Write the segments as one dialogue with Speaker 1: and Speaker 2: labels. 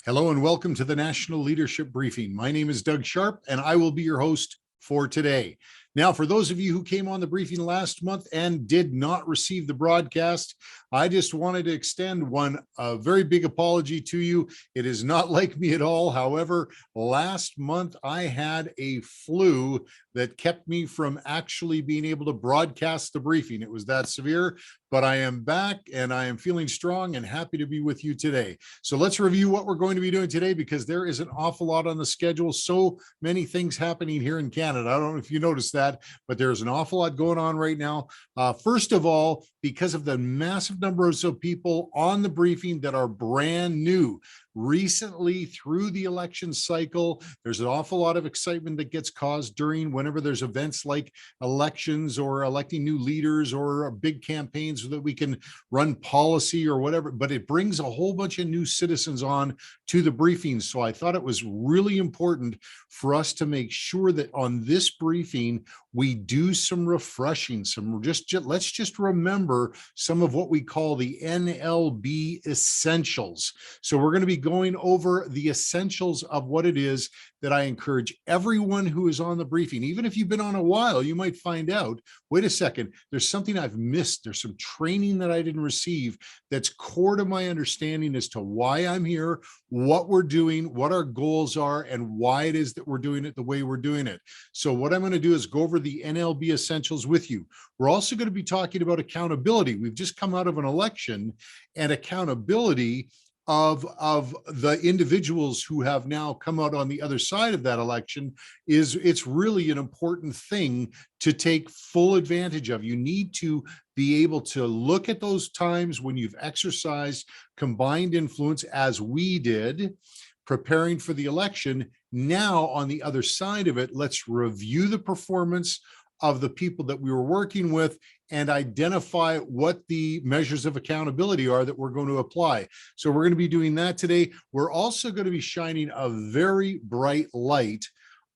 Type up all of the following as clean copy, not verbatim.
Speaker 1: Hello and welcome to the National Leadership Briefing. My name is Doug Sharp and I will be your host for today. Now, for those of you who came on the briefing last month and did not receive the broadcast, I just wanted to extend a very big apology to you. It is not like me at all. However, last month I had a flu that kept me from actually being able to broadcast the briefing. It was that severe, but I am back and I am feeling strong and happy to be with you today. So let's review what we're going to be doing today because there is an awful lot on the schedule. So many things happening here in Canada. I don't know if you noticed that, but there's an awful lot going on right now. First of all, because of the massive numbers of people on the briefing that are brand new, recently through the election cycle, there's an awful lot of excitement that gets caused whenever there's events like elections or electing new leaders or big campaigns so that we can run policy or whatever, but it brings a whole bunch of new citizens on to the briefings. So I thought it was really important for us to make sure that on this briefing, we do some refreshing, let's just remember some of what we call the NLB Essentials. So we're going to be going over the essentials of what it is that I encourage everyone who is on the briefing. Even if you've been on a while, you might find out, wait a second, there's something I've missed. There's some training that I didn't receive that's core to my understanding as to why I'm here, what we're doing, what our goals are, and why it is that we're doing it the way we're doing it. So what I'm going to do is go over the NLB Essentials with you. We're also going to be talking about accountability. We've just come out of an election, and accountability of the individuals who have now come out on the other side of that election it's really an important thing to take full advantage of. You need to be able to look at those times when you've exercised combined influence, as we did, preparing for the election. Now, on the other side of it, let's review the performance of the people that we were working with and identify what the measures of accountability are that we're going to apply. So we're going to be doing that today. We're also going to be shining a very bright light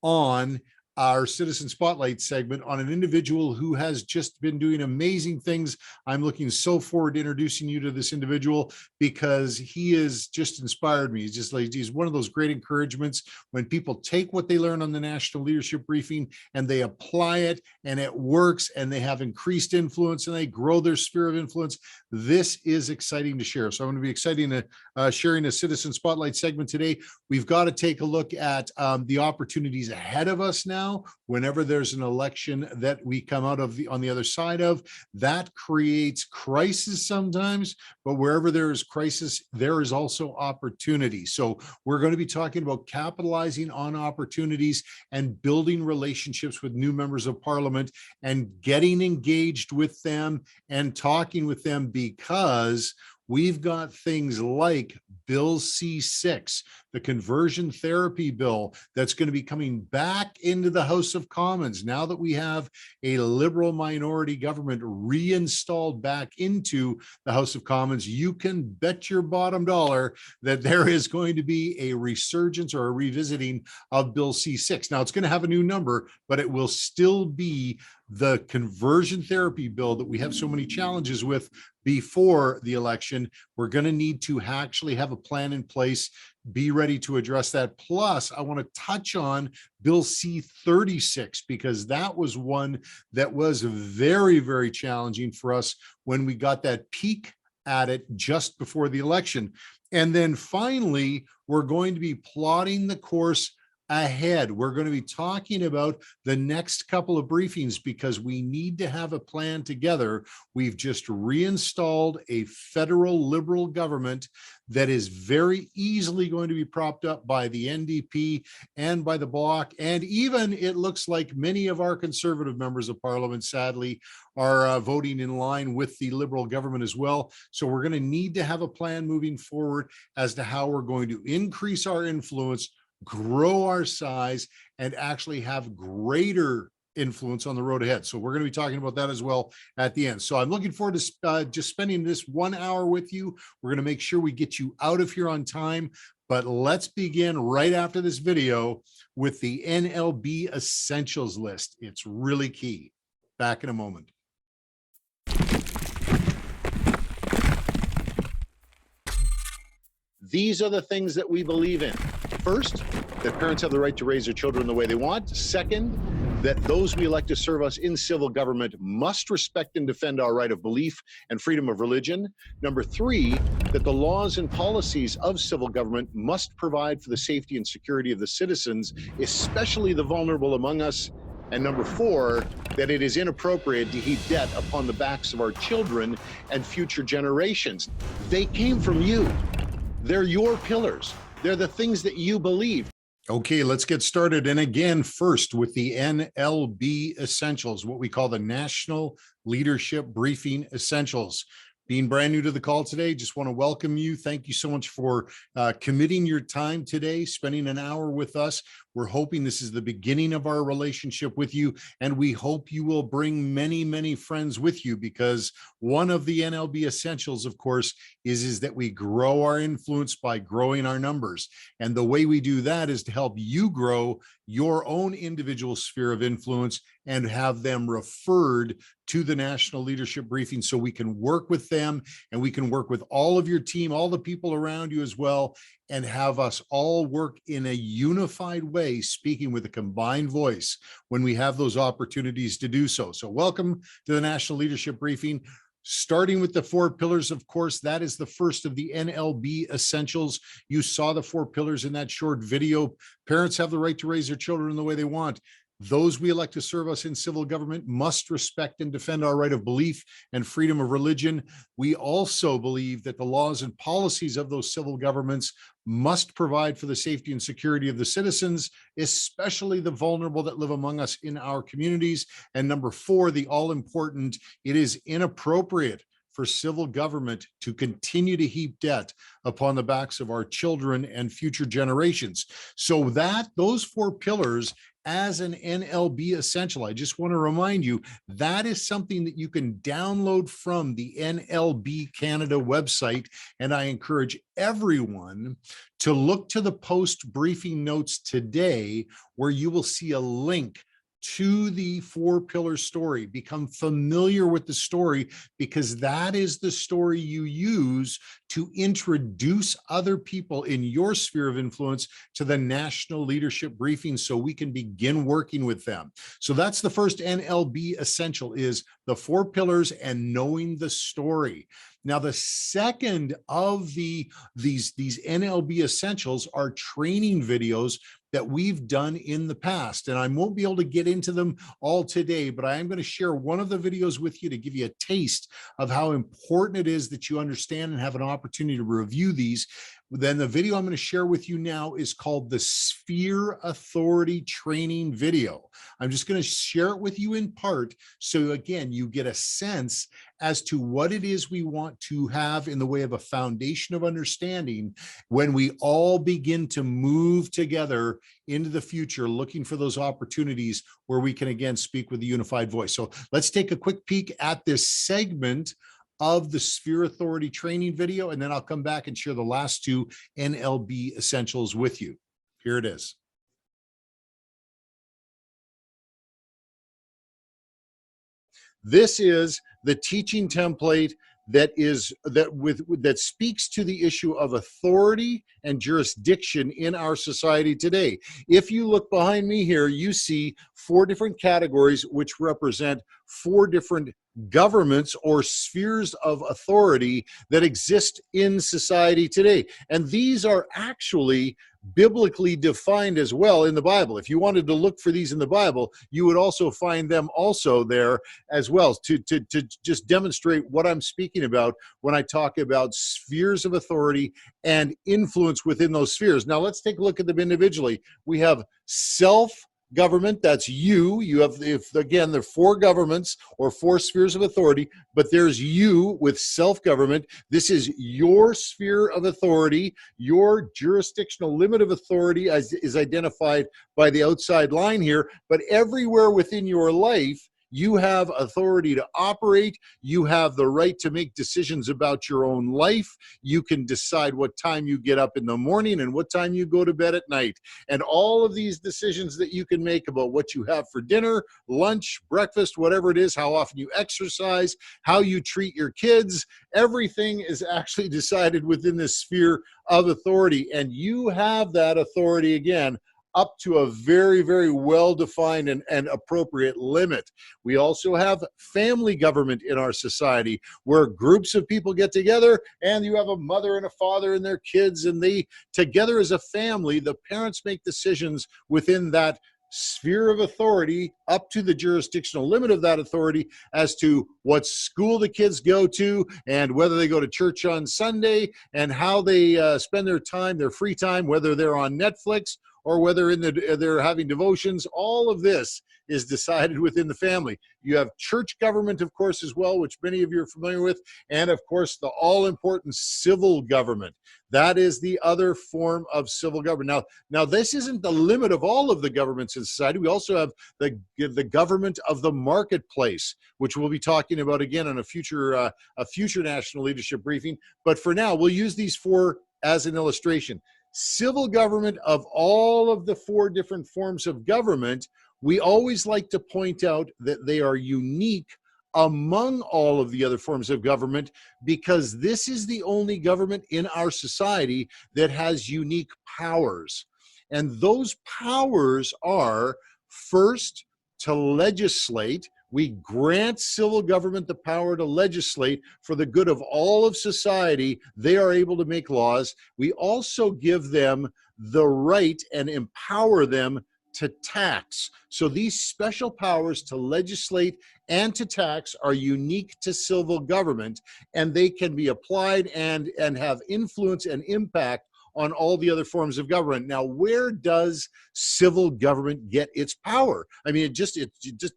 Speaker 1: on our Citizen Spotlight segment on an individual who has just been doing amazing things. I'm looking so forward to introducing you to this individual because he has just inspired me. He's one of those great encouragements when people take what they learn on the National Leadership Briefing and they apply it and it works and they have increased influence and they grow their sphere of influence. This is exciting to share. So I'm going to be exciting to sharing a Citizen Spotlight segment today. We've got to take a look at the opportunities ahead of us now. Whenever there's an election that we come out of on the other side of, that creates crisis sometimes, but wherever there is crisis, there is also opportunity. So we're going to be talking about capitalizing on opportunities and building relationships with new members of parliament and getting engaged with them and talking with them, because we've got things like Bill C6, the conversion therapy bill that's going to be coming back into the House of Commons now that we have a Liberal minority government reinstalled back into the House of Commons. You can bet your bottom dollar that there is going to be a resurgence or a revisiting of Bill C6. Now, it's going to have a new number, but it will still be the conversion therapy bill that we have so many challenges with before the election. We're going to need to actually have a plan in place, be ready to address that. Plus, I want to touch on Bill C36 because that was one that was very, very challenging for us when we got that peak at it just before the election. And then finally, we're going to be plotting the course ahead. We're going to be talking about the next couple of briefings because we need to have a plan together. We've just reinstalled a federal Liberal government that is very easily going to be propped up by the NDP and by the Bloc. And even it looks like many of our Conservative members of Parliament, sadly, are voting in line with the Liberal government as well. So we're going to need to have a plan moving forward as to how we're going to increase our influence, grow our size, and actually have greater influence on the road ahead. So we're going to be talking about that as well at the end. So I'm looking forward to just spending this 1 hour with you. We're going to make sure we get you out of here on time, but let's begin right after this video with the NLB Essentials list. It's really key. Back in a moment. These are the things that we believe in. First, that parents have the right to raise their children the way they want. Second, that those we elect to serve us in civil government must respect and defend our right of belief and freedom of religion. Number three, that the laws and policies of civil government must provide for the safety and security of the citizens, especially the vulnerable among us. And number four, that it is inappropriate to heap debt upon the backs of our children and future generations. They came from you. They're your pillars. They're the things that you believe. Okay, let's get started. And again, first with the NLB Essentials, what we call the National Leadership Briefing Essentials. Being brand new to the call today, just want to welcome you. Thank you so much for committing your time today, spending an hour with us. We're hoping this is the beginning of our relationship with you, and we hope you will bring many, many friends with you, because one of the NLB Essentials, of course, is that we grow our influence by growing our numbers. And the way we do that is to help you grow your own individual sphere of influence and have them referred to the National Leadership Briefing so we can work with them and we can work with all of your team, all the people around you as well, and have us all work in a unified way, speaking with a combined voice when we have those opportunities to do so. So welcome to the National Leadership Briefing. Starting with the four pillars, of course, that is the first of the NLB Essentials. You saw the four pillars in that short video. Parents have the right to raise their children the way they want. Those we elect to serve us in civil government must respect and defend our right of belief and freedom of religion. We also believe that the laws and policies of those civil governments must provide for the safety and security of the citizens, especially the vulnerable that live among us in our communities. And number four, the all-important, it is inappropriate for civil government to continue to heap debt upon the backs of our children and future generations. So those four pillars as an NLB Essential, I just want to remind you, that is something that you can download from the NLB Canada website. And I encourage everyone to look to the post briefing notes today, where you will see a link to the four pillar story. Become familiar with the story, because that is the story you use to introduce other people in your sphere of influence to the National Leadership Briefing so we can begin working with them. So that's the first NLB Essential, is the four pillars and knowing the story. Now, the second of these NLB Essentials are training videos that we've done in the past. And I won't be able to get into them all today, but I am going to share one of the videos with you to give you a taste of how important it is that you understand and have an opportunity to review these. Then the video I'm going to share with you now is called the Sphere Authority Training video. I'm just going to share it with you in part, so again, you get a sense as to what it is we want to have in the way of a foundation of understanding when we all begin to move together into the future, looking for those opportunities where we can again speak with a unified voice. So let's take a quick peek at this segment of the Sphere Authority Training video, and then I'll come back and share the last two NLB Essentials with you. Here it is. This is the teaching template that speaks to the issue of authority and jurisdiction in our society today. If you look behind me here, you see four different categories which represent four different governments or spheres of authority that exist in society today. And these are actually biblically defined as well in the Bible. If you wanted to look for these in the Bible, you would also find them also there as well, to just demonstrate what I'm speaking about when I talk about spheres of authority and influence within those spheres. Now let's take a look at them individually. We have self-government, that's you. You have, again, there are four governments or four spheres of authority, but there's you with self-government. This is your sphere of authority. Your jurisdictional limit of authority is identified by the outside line here, but everywhere within your life, You have authority to operate. You have the right to make decisions about your own life. You can decide what time you get up in the morning and what time you go to bed at night. And all of these decisions that you can make about what you have for dinner, lunch, breakfast, whatever it is, how often you exercise, how you treat your kids, everything is actually decided within this sphere of authority. And you have that authority, again, up to a very, very well-defined and appropriate limit. We also have family government in our society, where groups of people get together and you have a mother and a father and their kids, and they, together as a family, the parents make decisions within that sphere of authority up to the jurisdictional limit of that authority as to what school the kids go to and whether they go to church on Sunday and how they spend their time, their free time, whether they're on Netflix or whether they're having devotions. All of this is decided within the family. You have church government, of course, as well, which many of you are familiar with, and of course, the all-important civil government. That is the other form of civil government. Now, this isn't the limit of all of the governments in society. We also have the government of the marketplace, which we'll be talking about again on a future national leadership briefing. But for now, we'll use these four as an illustration. Civil government, of all of the four different forms of government, we always like to point out that they are unique among all of the other forms of government, because this is the only government in our society that has unique powers. And those powers are, first, to legislate. We grant civil government the power to legislate for the good of all of society. They are able to make laws. We also give them the right and empower them to tax. So these special powers to legislate and to tax are unique to civil government, and they can be applied and have influence and impact on all the other forms of government. Now, where does civil government get its power? I mean, it just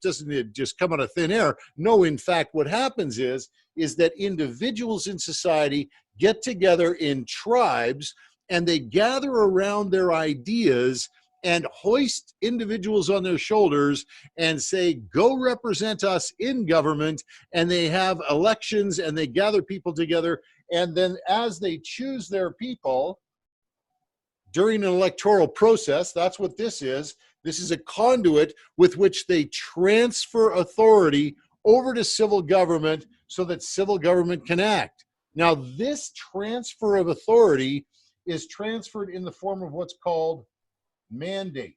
Speaker 1: doesn't just come out of thin air. No, in fact, what happens is that individuals in society get together in tribes and they gather around their ideas and hoist individuals on their shoulders and say, go represent us in government. And they have elections and they gather people together. And then as they choose their people, during an electoral process, that's what this is. This is a conduit with which they transfer authority over to civil government so that civil government can act. Now, this transfer of authority is transferred in the form of what's called mandate.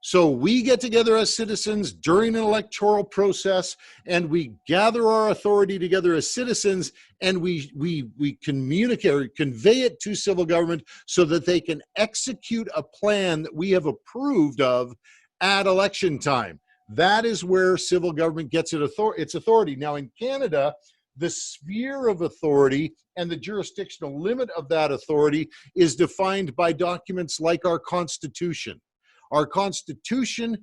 Speaker 1: So we get together as citizens during an electoral process, and we gather our authority together as citizens, and we communicate or convey it to civil government so that they can execute a plan that we have approved of at election time. That is where civil government gets its authority. Now, in Canada, the sphere of authority and the jurisdictional limit of that authority is defined by documents like our Constitution. Our Constitution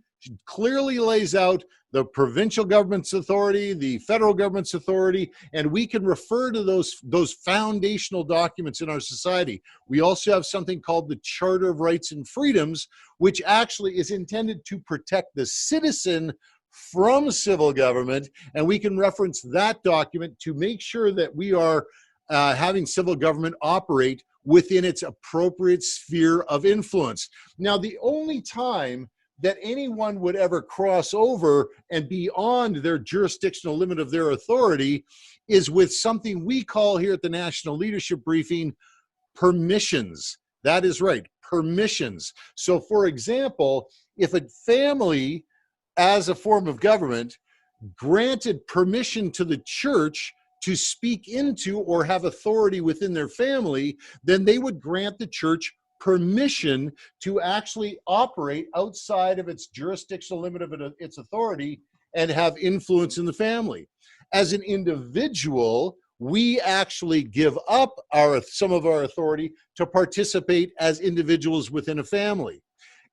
Speaker 1: clearly lays out the provincial government's authority, the federal government's authority, and we can refer to those foundational documents in our society. We also have something called the Charter of Rights and Freedoms, which actually is intended to protect the citizen from civil government, and we can reference that document to make sure that we are having civil government operate within its appropriate sphere of influence. Now, the only time that anyone would ever cross over and beyond their jurisdictional limit of their authority is with something we call here at the National Leadership Briefing permissions. That is right, permissions. So, for example, if a family, as a form of government, granted permission to the church to speak into or have authority within their family, then they would grant the church permission to actually operate outside of its jurisdictional limit of its authority and have influence in the family. As an individual, we actually give up some of our authority to participate as individuals within a family.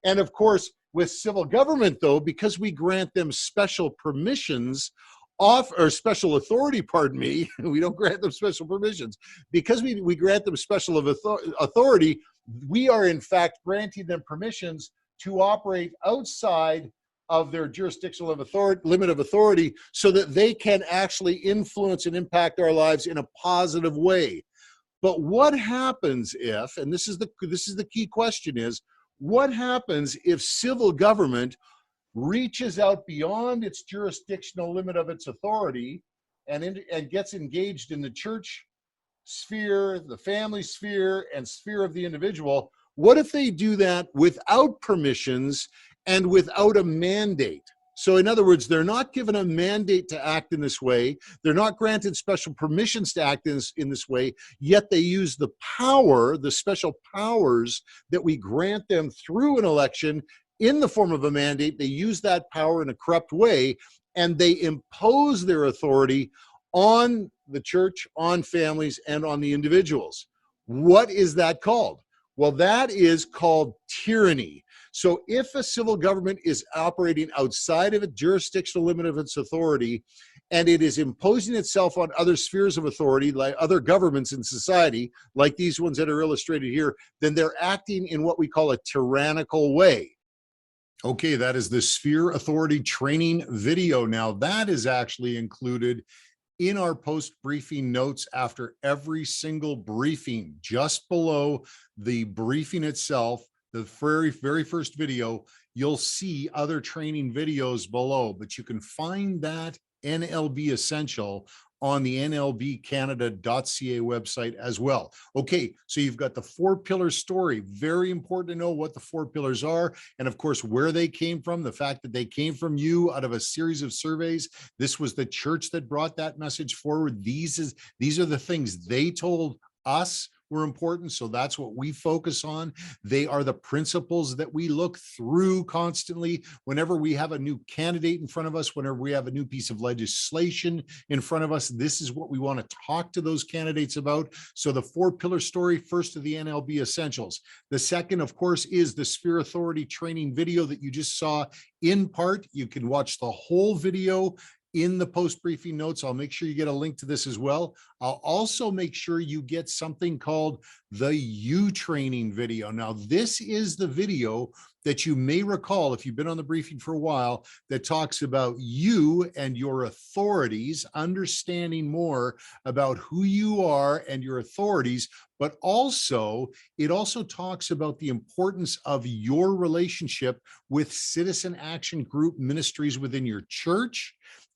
Speaker 1: And of course, with civil government, though, because we grant them special permissions, or special authority, pardon me, we don't grant them special permissions. Because we grant them special authority, we are in fact granting them permissions to operate outside of their jurisdictional limit of authority so that they can actually influence and impact our lives in a positive way. But what happens if, and this is the key question, is what happens if civil government reaches out beyond its jurisdictional limit of its authority and gets engaged in the church sphere, the family sphere, and sphere of the individual? What if they do that without permissions and without a mandate? So in other words, they're not given a mandate to act in this way. They're not granted special permissions to act in this way, yet they use the power, the special powers that we grant them through an election in the form of a mandate. They use that power in a corrupt way, and they impose their authority on the church, on families, and on the individuals. What is that called? Well, that is called tyranny. So if a civil government is operating outside of a jurisdictional limit of its authority, and it is imposing itself on other spheres of authority, like other governments in society, like these ones that are illustrated here, then they're acting in what we call a tyrannical way. Okay, that is the Sphere Authority Training video. Now, that is actually included in our post-briefing notes after every single briefing. Just below the briefing itself, the very first video, you'll see other training videos below, but you can find that NLB Essential on the nlbcanada.ca website as well. Okay, so you've got the 4-pillar story. Very important to know what the 4 pillars are, and of course, where they came from, the fact that they came from you out of a series of surveys. This was the church that brought that message forward. These are the things they told us were important, so that's what we focus on. They are the principles that we look through constantly whenever we have a new candidate in front of us, whenever we have a new piece of legislation in front of us. This is what we want to talk to those candidates about. So the 4-pillar story, first of the NLB Essentials. The second, of course, is the Sphere Authority training video that you just saw in part. You can watch the whole video in the post-briefing notes. I'll make sure you get a link to this as well. I'll also make sure you get something called the U training video. Now, this is the video that you may recall, if you've been on the briefing for a while, that talks about you and your authorities, understanding more about who you are and your authorities, but also, it also talks about the importance of your relationship with citizen action group ministries within your church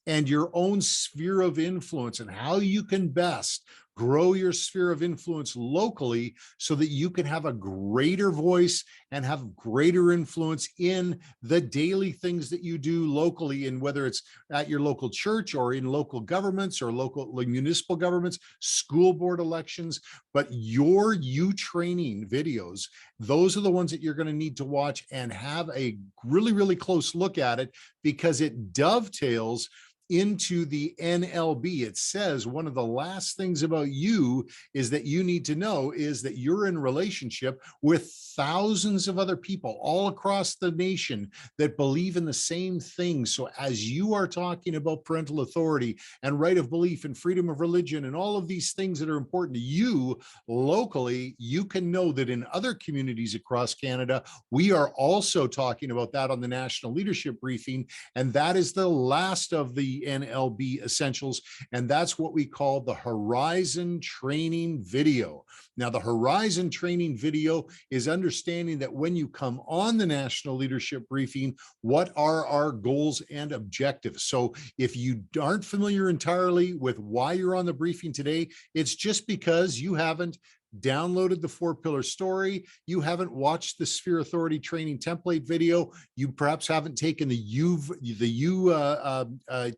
Speaker 1: and your own sphere of influence, and how you can best grow your sphere of influence locally so that you can have a greater voice and have greater influence in the daily things that you do locally, and whether it's at your local church or in local governments or local municipal governments, school board elections. But your U training videos, those are the ones that you're going to need to watch and have a really, really close look at it, because it dovetails into the NLB. It says one of the last things about you is that you need to know is that you're in relationship with thousands of other people all across the nation that believe in the same things. So as you are talking about parental authority and right of belief and freedom of religion and all of these things that are important to you locally, you can know that in other communities across Canada, we are also talking about that on the National Leadership Briefing. And that is the last of the NLB Essentials, and that's what we call the Horizon Training Video. Now, the Horizon Training Video is understanding that when you come on the National Leadership Briefing, what are our goals and objectives? So if you aren't familiar entirely with why you're on the briefing today, it's just because you haven't downloaded the 4-pillar story, you haven't watched the Sphere Authority training template video, you perhaps haven't taken the U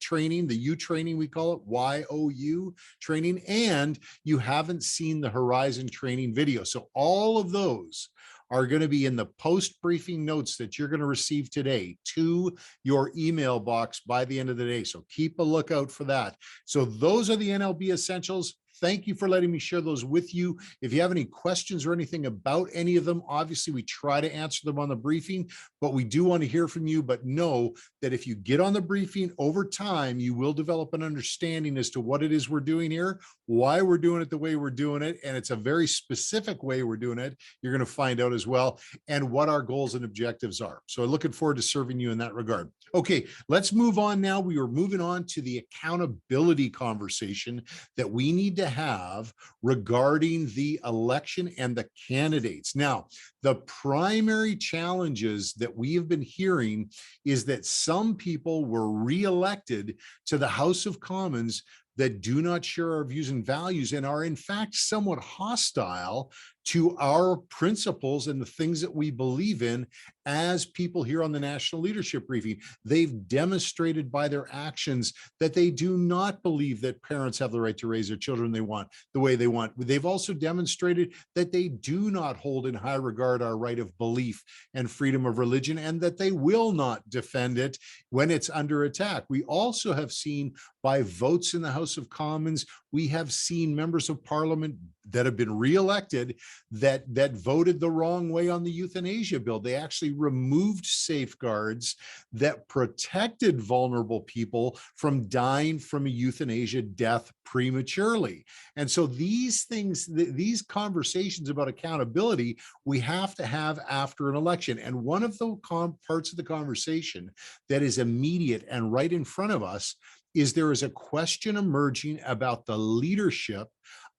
Speaker 1: training, the U training we call it, YOU training, and you haven't seen the Horizon training video. So all of those are going to be in the post-briefing notes that you're going to receive today to your email box by the end of the day. So keep a lookout for that. So those are the NLB Essentials. thank you for letting me share those with you. If you have any questions or anything about any of them, obviously we try to answer them on the briefing, but we do want to hear from you. But know that if you get on the briefing over time, you will develop an understanding as to what it is we're doing here, why we're doing it the way we're doing it. And it's a very specific way we're doing it. You're going to find out as well, and what our goals and objectives are. So I'm looking forward to serving you in that regard. Okay, let's move on now. We are moving on to the accountability conversation that we need to have regarding the election and the candidates. Now, the primary challenges that we have been hearing is that some people were reelected to the House of Commons that do not share our views and values and are in fact somewhat hostile to our principles and the things that we believe in as people here on the National Leadership Briefing. They've demonstrated by their actions that they do not believe that parents have the right to raise their children the way they want. They've also demonstrated that they do not hold in high regard our right of belief and freedom of religion, and that they will not defend it when it's under attack. We also have seen by votes in the House of Commons, we have seen members of Parliament that have been reelected that voted the wrong way on the euthanasia bill. They actually removed safeguards that protected vulnerable people from dying from a euthanasia death prematurely. And so these things, these conversations about accountability, we have to have after an election. And one of the parts of the conversation that is immediate and right in front of us is there is a question emerging about the leadership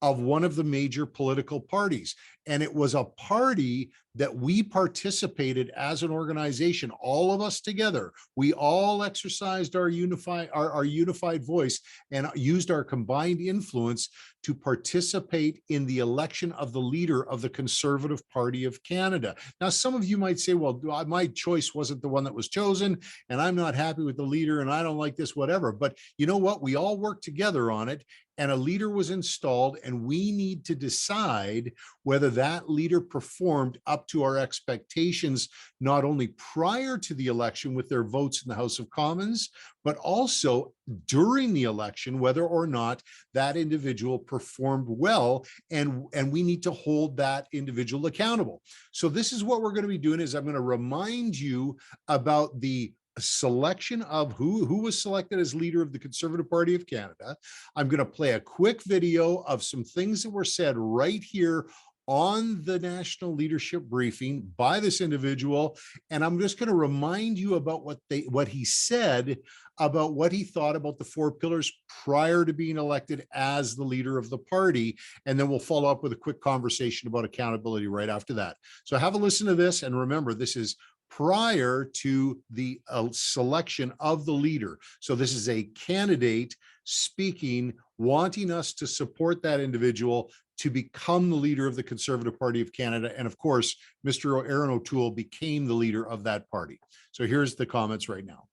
Speaker 1: of one of the major political parties. And it was a party that we participated as an organization, all of us together. We all exercised our unified voice and used our combined influence to participate in the election of the leader of the Conservative Party of Canada. Now, some of you might say, well, my choice wasn't the one that was chosen, and I'm not happy with the leader, and I don't like this, whatever. But you know what? We all worked together on it, and a leader was installed, and we need to decide whether that leader performed up to our expectations, not only prior to the election with their votes in the House of Commons, but also during the election, whether or not that individual performed well, and we need to hold that individual accountable. So this is what we're going to be doing, is I'm going to remind you about the selection of who was selected as leader of the Conservative Party of Canada. I'm going to play a quick video of some things that were said right here on the National Leadership Briefing by this individual, and I'm just going to remind you about what he said about what he thought about the four pillars prior to being elected as the leader of the party, and then we'll follow up with a quick conversation about accountability right after that. So have a listen to this, and remember, this is prior to the selection of the leader. So this is a candidate speaking, wanting us to support that individual to become the leader of the Conservative Party of Canada. And of course, Mr. Erin O'Toole became the leader of that party. So here's the comments right now.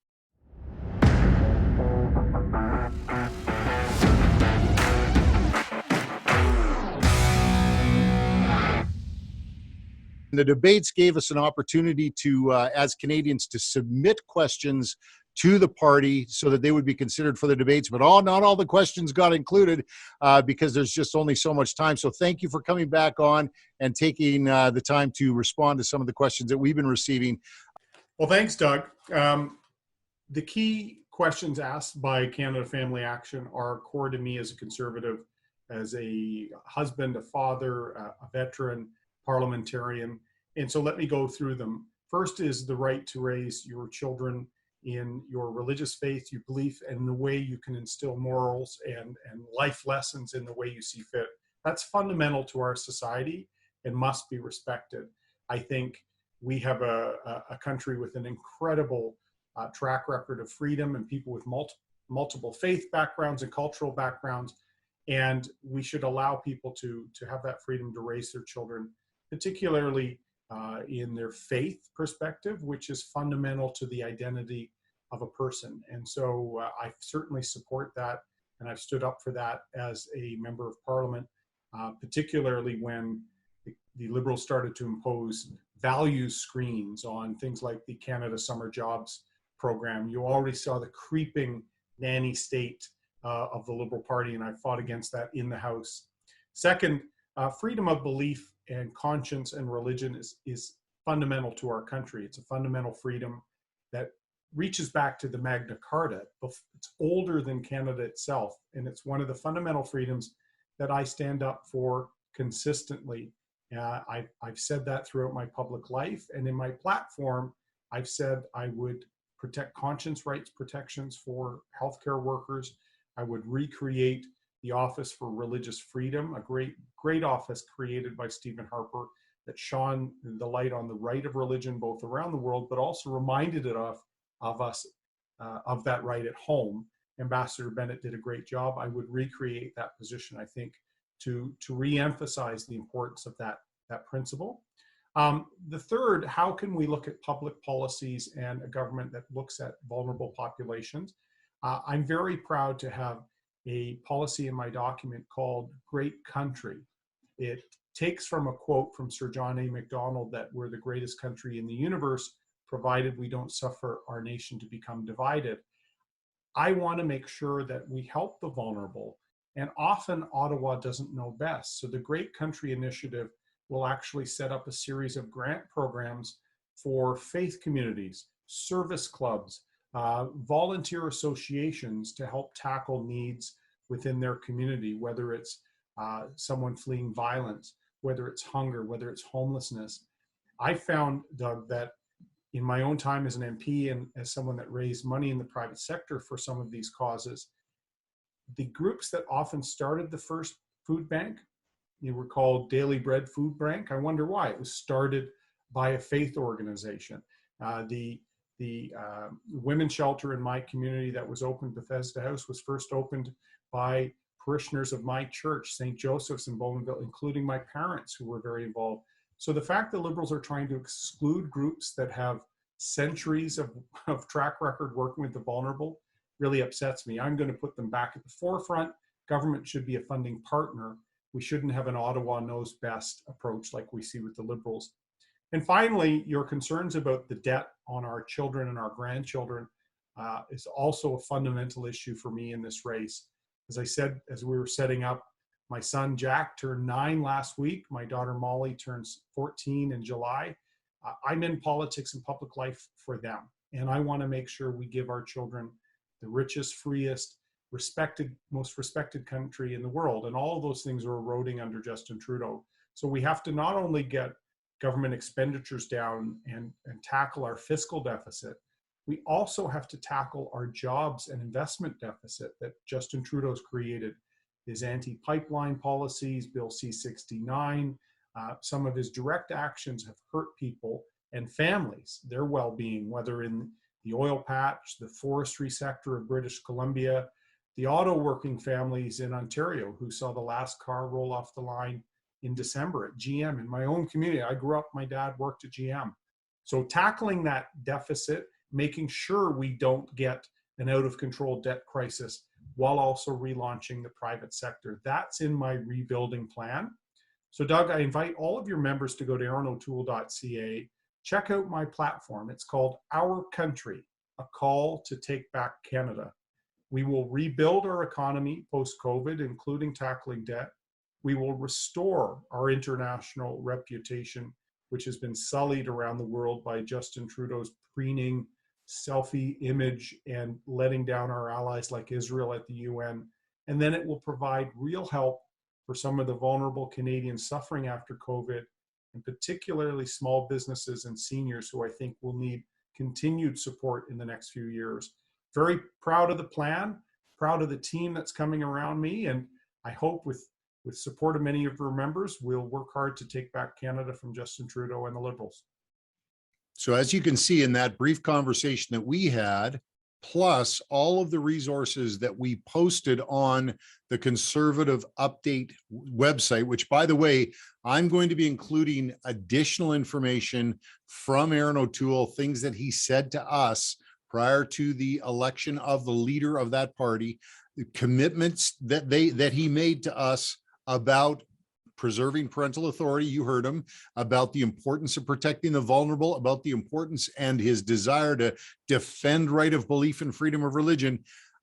Speaker 1: The debates gave us an opportunity to, as Canadians, to submit questions to the party so that they would be considered for the debates, but not all the questions got included because there's just only so much time. So thank you for coming back on and taking the time to respond to some of the questions that we've been receiving.
Speaker 2: Well, thanks, Doug. The key questions asked by Canada Family Action are core to me as a Conservative, as a husband, a father, a veteran, parliamentarian. And so let me go through them. First is the right to raise your children in your religious faith, your belief, and the way you can instill morals and life lessons in the way you see fit. That's fundamental to our society and must be respected. I think we have a country with an incredible track record of freedom and people with multiple faith backgrounds and cultural backgrounds. And we should allow people to have that freedom to raise their children, particularly in their faith perspective, which is fundamental to the identity of a person. And so I certainly support that, and I've stood up for that as a member of Parliament, particularly when the Liberals started to impose values screens on things like the Canada Summer Jobs program. You already saw the creeping nanny state of the Liberal Party, and I fought against that in the House. Second, freedom of belief and conscience and religion is fundamental to our country. It's a fundamental freedom that reaches back to the Magna Carta. It's older than Canada itself, and it's one of the fundamental freedoms that I stand up for consistently. I've said that throughout my public life, and in my platform, I've said I would protect conscience rights protections for healthcare workers. I would recreate the Office for Religious Freedom, a great office created by Stephen Harper that shone the light on the right of religion both around the world, but also reminded it of us of that right at home. Ambassador Bennett did a great job. I would recreate that position, I think, to re-emphasize the importance of that principle. The third, how can we look at public policies and a government that looks at vulnerable populations? I'm very proud to have a policy in my document called Great Country. It takes from a quote from Sir John A. Macdonald that we're the greatest country in the universe, provided we don't suffer our nation to become divided. I want to make sure that we help the vulnerable, and often Ottawa doesn't know best. So the Great Country Initiative will actually set up a series of grant programs for faith communities, service clubs, volunteer associations to help tackle needs within their community, whether it's someone fleeing violence, whether it's hunger, whether it's homelessness. I found, Doug, that in my own time as an MP and as someone that raised money in the private sector for some of these causes, the groups that often started the first food bank, were called Daily Bread Food Bank. I wonder why. It was started by a faith organization. The women's shelter in my community that was opened, Bethesda House, was first opened by parishioners of my church, St. Joseph's in Bowmanville, including my parents, who were very involved. So the fact that Liberals are trying to exclude groups that have centuries of track record working with the vulnerable really upsets me. I'm going to put them back at the forefront. Government should be a funding partner. We shouldn't have an Ottawa knows best approach like we see with the Liberals. And finally, your concerns about the debt on our children and our grandchildren is also a fundamental issue for me in this race. As I said, as we were setting up, my son Jack turned 9 last week. My daughter Molly turns 14 in July. I'm in politics and public life for them. And I want to make sure we give our children the richest, freest, most respected country in the world. And all of those things are eroding under Justin Trudeau. So we have to not only get government expenditures down and tackle our fiscal deficit, we also have to tackle our jobs and investment deficit that Justin Trudeau's created. His anti-pipeline policies, Bill C-69, some of his direct actions have hurt people and families, their well-being, whether in the oil patch, the forestry sector of British Columbia, the auto working families in Ontario who saw the last car roll off the line in December at GM. In my own community, I grew up, my dad worked at GM. So tackling that deficit, making sure we don't get an out of control debt crisis while also relaunching the private sector. That's in my rebuilding plan. So Doug, I invite all of your members to go to erinotoole.ca, check out my platform. It's called Our Country, a call to take back Canada. We will rebuild our economy post-COVID, including tackling debt. We will restore our international reputation, which has been sullied around the world by Justin Trudeau's preening, selfie image and letting down our allies like Israel at the UN. And then it will provide real help for some of the vulnerable Canadians suffering after COVID, and particularly small businesses and seniors who I think will need continued support in the next few years. Very proud of the plan, proud of the team that's coming around me, and I hope with support of many of your members, we'll work hard to take back Canada from Justin Trudeau and the Liberals.
Speaker 1: So as you can see in that brief conversation that we had, plus all of the resources that we posted on the Conservative Update website, which, by the way, I'm going to be including additional information from Erin O'Toole, things that he said to us prior to the election of the leader of that party, the commitments that he made to us about preserving parental authority. You heard him, about the importance of protecting the vulnerable, about the importance and his desire to defend right of belief and freedom of religion.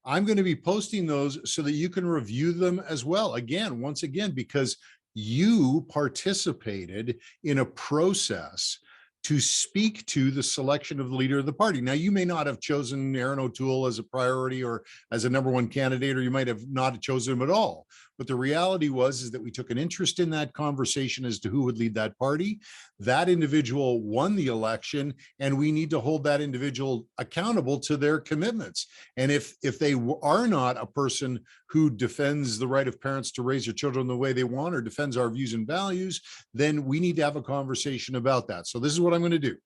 Speaker 1: I'm going to be posting those so that you can review them as well. Again, once again, because you participated in a process to speak to the selection of the leader of the party. Now, you may not have chosen Erin O'Toole as a priority or as a number one candidate, or you might have not chosen him at all. But the reality is that we took an interest in that conversation as to who would lead that party. That individual won the election, and we need to hold that individual accountable to their commitments. And if they are not a person who defends the right of parents to raise their children the way they want or defends our views and values, then we need to have a conversation about that. So this is what I'm going to do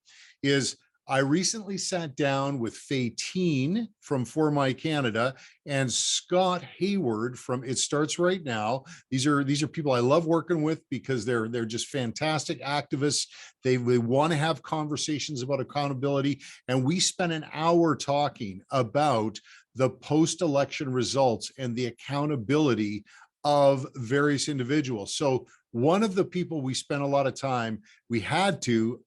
Speaker 1: is I recently sat down with Faye Teen from For My Canada and Scott Hayward from It Starts Right Now. These are people I love working with because they're just fantastic activists. They want to have conversations about accountability. And we spent an hour talking about the post-election results and the accountability of various individuals. So one of the people we spent a lot of time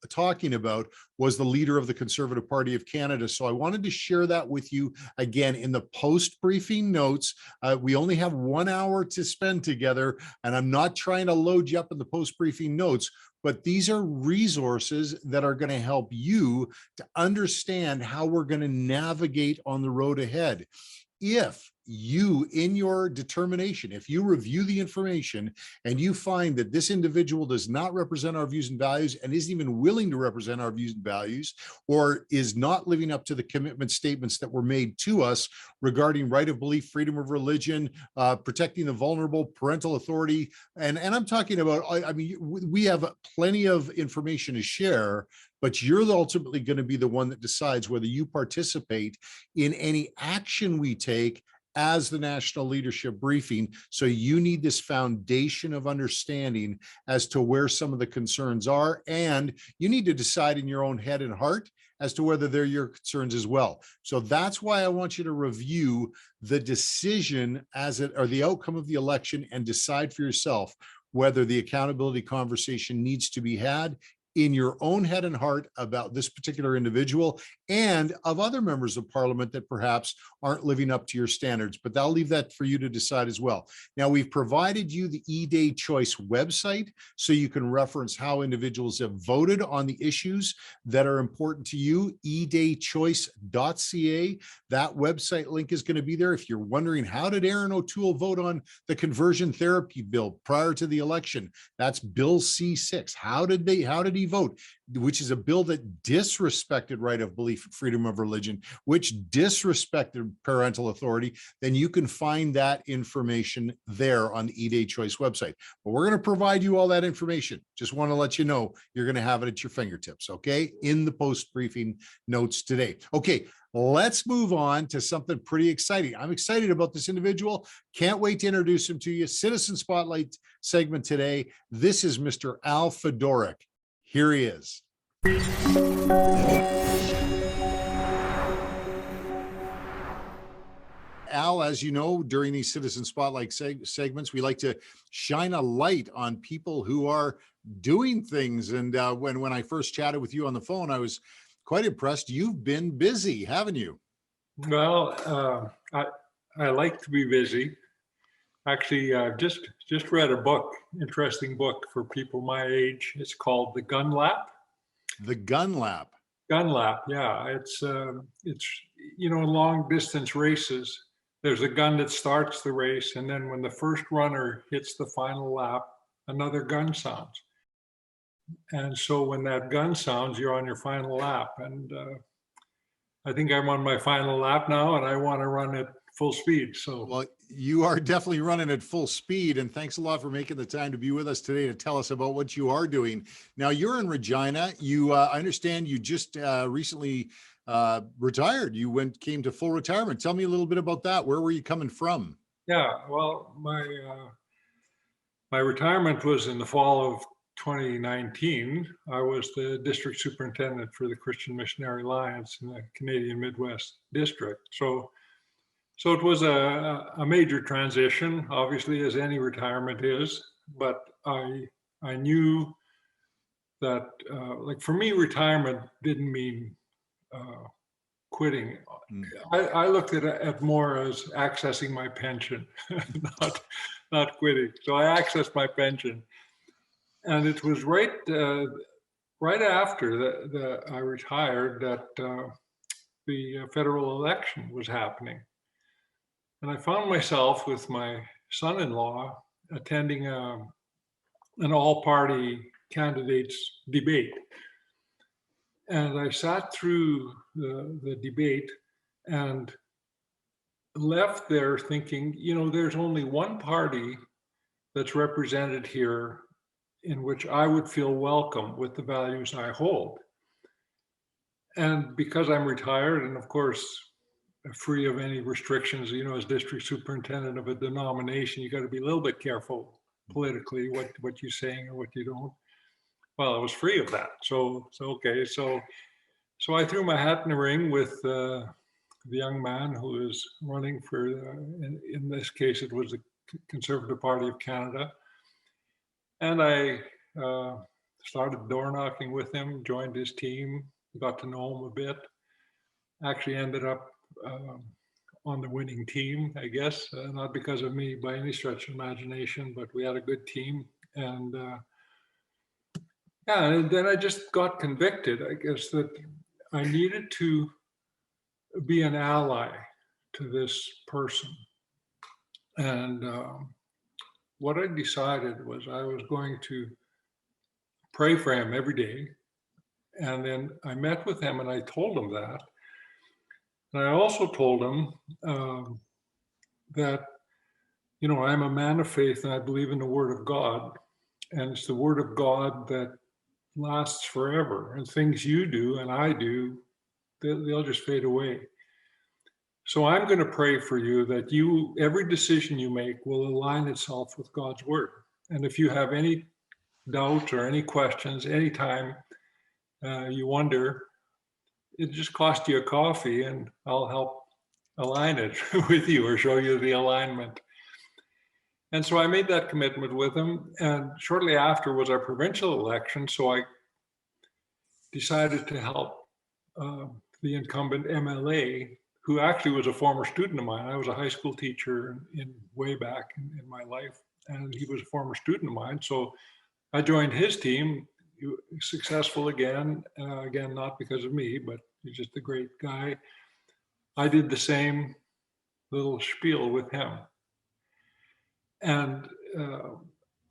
Speaker 1: talking about was the leader of the Conservative Party of Canada. So I wanted to share that with you again in the post-briefing notes. We only have 1 hour to spend together, and I'm not trying to load you up in the post-briefing notes, but these are resources that are going to help you to understand how we're going to navigate on the road ahead. If you, in your determination, if you review the information and you find that this individual does not represent our views and values and isn't even willing to represent our views and values, or is not living up to the commitment statements that were made to us regarding right of belief, freedom of religion, protecting the vulnerable, parental authority, and I'm talking about, I mean, we have plenty of information to share, but you're ultimately going to be the one that decides whether you participate in any action we take as the national leadership briefing. So you need this foundation of understanding as to where some of the concerns are, and you need to decide in your own head and heart as to whether they're your concerns as well. So that's why I want you to review the decision or the outcome of the election and decide for yourself whether the accountability conversation needs to be had in your own head and heart about this particular individual and of other members of parliament that perhaps aren't living up to your standards. But I'll leave that for you to decide as well. Now, we've provided you the E-Day Choice website so you can reference how individuals have voted on the issues that are important to you, edaychoice.ca. That website link is going to be there. If you're wondering, how did Erin O'Toole vote on the conversion therapy bill prior to the election? That's Bill C6. How did he vote? Which is a bill that disrespected right of belief, freedom of religion, which disrespected parental authority. Then you can find that information there on the E-Day Choice website. But we're going to provide you all that information. Just want to let you know you're going to have it at your fingertips, okay? In the post-briefing notes today. Okay, let's move on to something pretty exciting. I'm excited about this individual. Can't wait to introduce him to you. Citizen Spotlight segment today. This is Mr. Al Fedorak. Here he is. Al, as you know, during these Citizen Spotlight segments, we like to shine a light on people who are doing things. And when I first chatted with you on the phone, I was quite impressed. You've been busy, haven't you?
Speaker 3: Well, I like to be busy. Actually, I've just read a book, interesting book for people my age. It's called The Gun Lap.
Speaker 1: The Gun Lap.
Speaker 3: Gun Lap, yeah. It's long distance races. There's a gun that starts the race, and then when the first runner hits the final lap, another gun sounds. And so when that gun sounds, you're on your final lap. And I think I'm on my final lap now, and I want to run at full speed. So,
Speaker 1: well, you are definitely running at full speed, and thanks a lot for making the time to be with us today to tell us about what you are doing. Now, you're in Regina. I understand you just recently retired. You came to full retirement. Tell me a little bit about that. Where were you coming from?
Speaker 3: Yeah, well, my retirement was in the fall of 2019. I was the district superintendent for the Christian Missionary Alliance in the Canadian Midwest District. So it was a major transition, obviously, as any retirement is. But I knew that, like, for me, retirement didn't mean quitting.
Speaker 1: Mm.
Speaker 3: I looked at it more as accessing my pension, not quitting. So I accessed my pension, and it was right after I retired that the federal election was happening, and I found myself with my son-in-law attending an all-party candidates debate. And I sat through the debate and left there thinking, there's only one party that's represented here in which I would feel welcome with the values I hold. And because I'm retired and of course free of any restrictions, as district superintendent of a denomination, you got to be a little bit careful politically what you're saying or what you don't. Well, I was free of that. So okay. So I threw my hat in the ring with the young man who is running for, in this case, it was the Conservative Party of Canada. And I started door knocking with him, joined his team, got to know him a bit. Actually ended up on the winning team, I guess, not because of me by any stretch of imagination, but we had a good team. And yeah, and then I just got convicted, I guess, that I needed to be an ally to this person. And what I decided was I was going to pray for him every day. And then I met with him and I told him that. And I also told him that, I'm a man of faith and I believe in the Word of God. And it's the Word of God that lasts forever. And things you do and I do, they'll just fade away. So I'm going to pray for you that every decision you make will align itself with God's Word. And if you have any doubts or any questions, anytime you wonder, it just cost you a coffee and I'll help align it with you or show you the alignment. And so I made that commitment with him. And shortly after was our provincial election. So I decided to help the incumbent MLA, who actually was a former student of mine. I was a high school teacher in way back in my life, and he was a former student of mine. So I joined his team, successful again, not because of me, but he's just a great guy. I did the same little spiel with him. And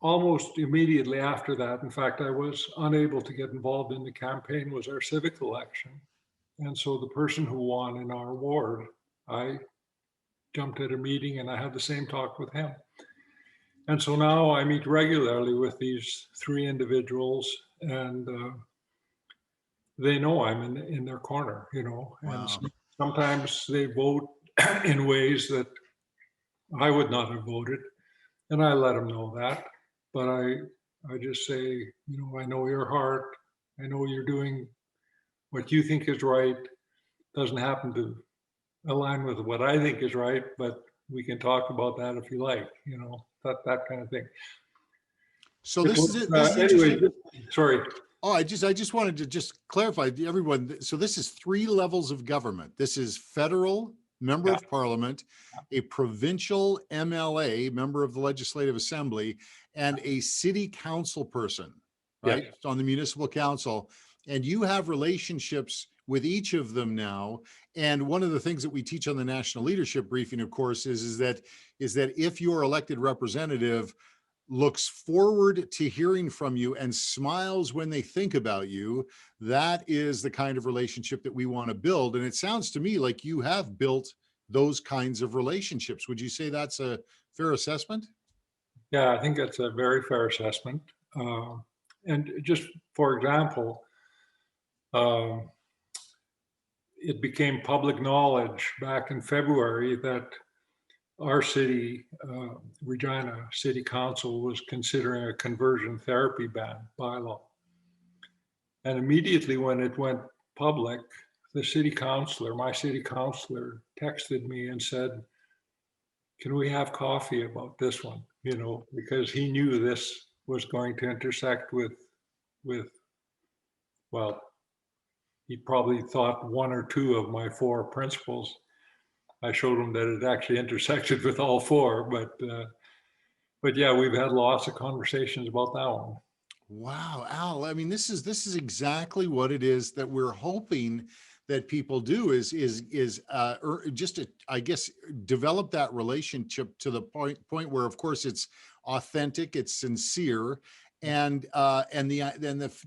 Speaker 3: almost immediately after that, in fact, I was unable to get involved in the campaign, was our civic election. And so the person who won in our ward, I jumped at a meeting and I had the same talk with him. And so now I meet regularly with these three individuals, and they know I'm in their corner,
Speaker 1: Wow.
Speaker 3: And sometimes they vote in ways that I would not have voted. And I let them know that. But I just say, I know your heart. I know you're doing what you think is right. Doesn't happen to align with what I think is right, but we can talk about that if you like, that kind of thing.
Speaker 1: So this is it.
Speaker 3: Anyway, sorry.
Speaker 1: Oh, I just wanted to just clarify to everyone. So this is 3 levels of government. This is federal, member of parliament, a provincial MLA, member of the Legislative Assembly, and a city council person, right?
Speaker 3: Yes.
Speaker 1: On the municipal council. And you have relationships with each of them now. And one of the things that we teach on the national leadership briefing, of course, is that if your elected representative looks forward to hearing from you and smiles when they think about you, that is the kind of relationship that we want to build. And it sounds to me like you have built those kinds of relationships. Would you say that's a fair assessment?
Speaker 3: Yeah, I think that's a very fair assessment. And just for example, it became public knowledge back in February that our city, Regina City Council, was considering a conversion therapy ban bylaw. And immediately when it went public, the city councilor, my city councilor, texted me and said, can we have coffee about this one? Because he knew this was going to intersect with well, he probably thought one or two of my four principles. I showed him that it actually intersected with all four, but yeah, we've had lots of conversations about that one.
Speaker 1: Wow, Al, I mean, this is exactly what it is that we're hoping that people do is just to, I guess, develop that relationship to the point where, of course, it's authentic, it's sincere, and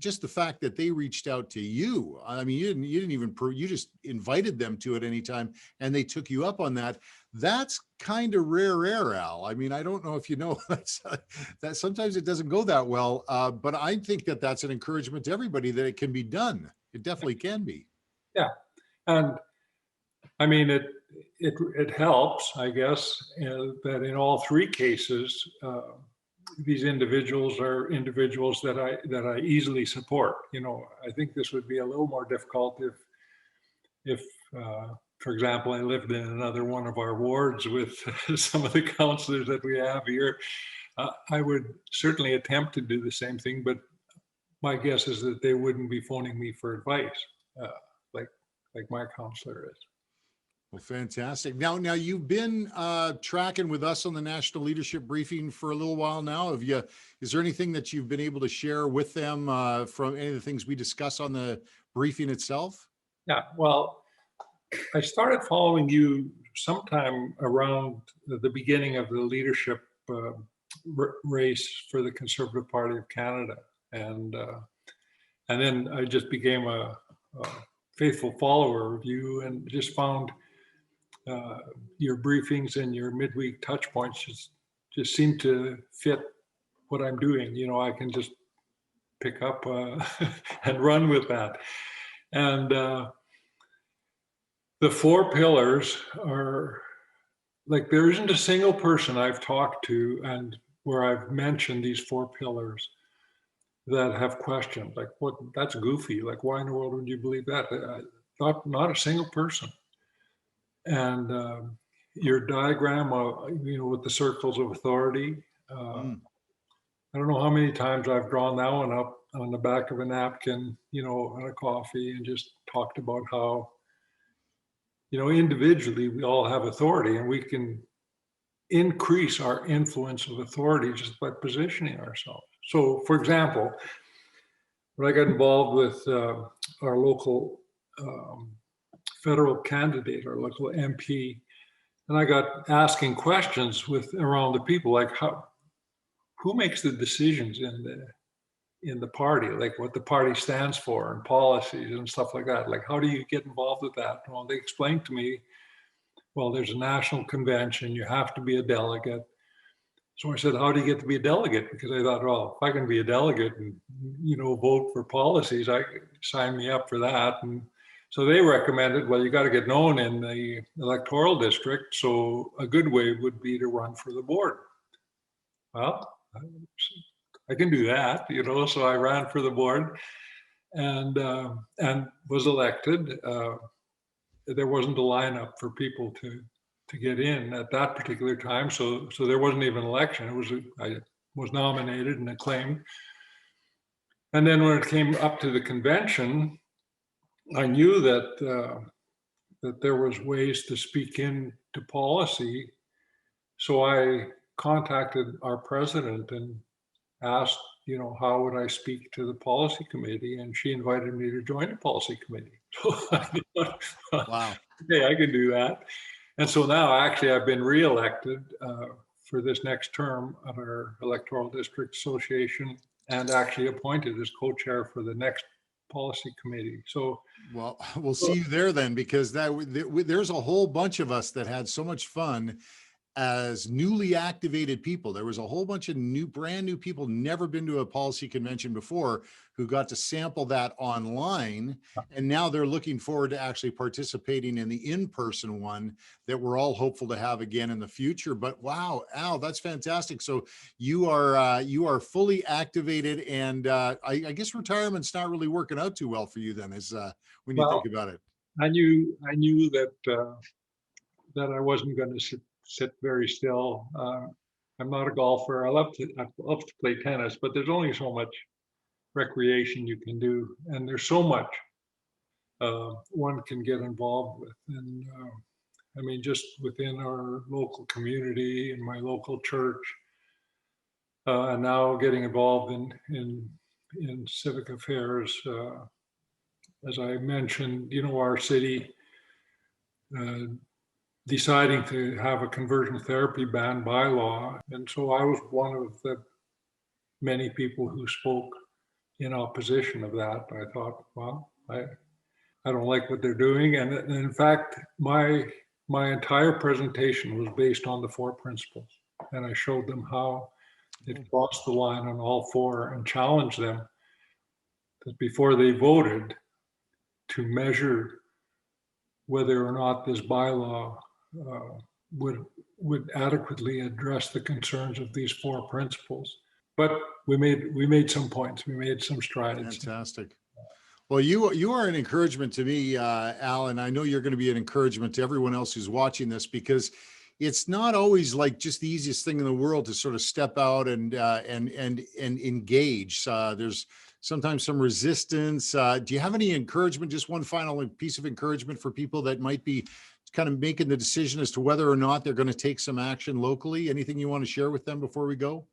Speaker 1: just the fact that they reached out to you. I mean, you didn't even you just invited them to it anytime, and they took you up on that. That's kind of rare, Al. I mean, I don't know if you know that sometimes it doesn't go that well, but I think that that's an encouragement to everybody that it can be done. It definitely can be.
Speaker 3: Yeah, and I mean it helps, I guess, that in all three cases, these individuals are individuals that I easily support. You know, I think this would be a little more difficult if for example, I lived in another one of our wards with some of the counselors that we have here. I would certainly attempt to do the same thing, but my guess is that they wouldn't be phoning me for advice, like my counselor is.
Speaker 1: Well, fantastic. Now you've been tracking with us on the National Leadership Briefing for a little while now. Is there anything that you've been able to share with them from any of the things we discuss on the briefing itself?
Speaker 3: Yeah, well, I started following you sometime around the beginning of the leadership race for the Conservative Party of Canada, and then I just became a faithful follower of you, and just found your briefings and your midweek touch points just seem to fit what I'm doing. You know, I can just pick up and run with that, and the four pillars are like, there isn't a single person I've talked to and where I've mentioned these four pillars that have questioned, like, what, that's goofy. Like, why in the world would you believe that? Not a single person. And your diagram, you know, with the circles of authority, I don't know how many times I've drawn that one up on the back of a napkin, you know, on a coffee, and just talked about how, you know, individually we all have authority, and we can increase our influence of authority just by positioning ourselves. So, for example, when I got involved with our local federal candidate, our local MP, and I got asking questions around the people, like, who makes the decisions in the party, like what the party stands for and policies and stuff like that. Like, how do you get involved with that? Well, they explained to me, well, there's a national convention, you have to be a delegate. So I said, how do you get to be a delegate? Because I thought, well, if I can be a delegate and, you know, vote for policies, sign me up for that. And so they recommended, well, you got to get known in the electoral district. So a good way would be to run for the board. Well, I can do that, you know. So I ran for the board and was elected. There wasn't a lineup for people to get in at that particular time, so there wasn't even an election. I was nominated and acclaimed. And then when it came up to the convention, I knew that that there was ways to speak into policy. So I contacted our president and asked, you know, how would I speak to the policy committee? And she invited me to join the policy committee. So I thought,
Speaker 1: Wow.
Speaker 3: Okay, I can do that. And so now actually I've been reelected for this next term at our electoral district association, and actually appointed as co-chair for the next policy committee. So,
Speaker 1: well, we'll see you there then, because there's a whole bunch of us that had so much fun as newly activated people. There was a whole bunch of brand new people, never been to a policy convention before, who got to sample that online. And now they're looking forward to actually participating in the in-person one that we're all hopeful to have again in the future. But wow, Al, that's fantastic. So you are fully activated, and I guess retirement's not really working out too well for you then, when you think about it.
Speaker 3: I knew that that I wasn't going to sit very still. I'm not a golfer. I love to play tennis, but there's only so much recreation you can do, and there's so much one can get involved with. And I mean, just within our local community and my local church, and now getting involved in civic affairs. As I mentioned, our city deciding to have a conversion therapy ban by law. And so I was one of the many people who spoke in opposition of that. I thought, well, I don't like what they're doing. And in fact, my entire presentation was based on the 4 principles. And I showed them how it crossed the line on all 4 and challenged them that before they voted to measure whether or not this bylaw would adequately address the concerns of these 4 principles. But we made some points. We made some strides.
Speaker 1: Fantastic. Well, you are an encouragement to me, Al, and I know you're going to be an encouragement to everyone else who's watching this, because it's not always like just the easiest thing in the world to sort of step out and engage. There's sometimes some resistance. Do you have any encouragement? Just one final piece of encouragement for people that might be kind of making the decision as to whether or not they're going to take some action locally. Anything you want to share with them before we go?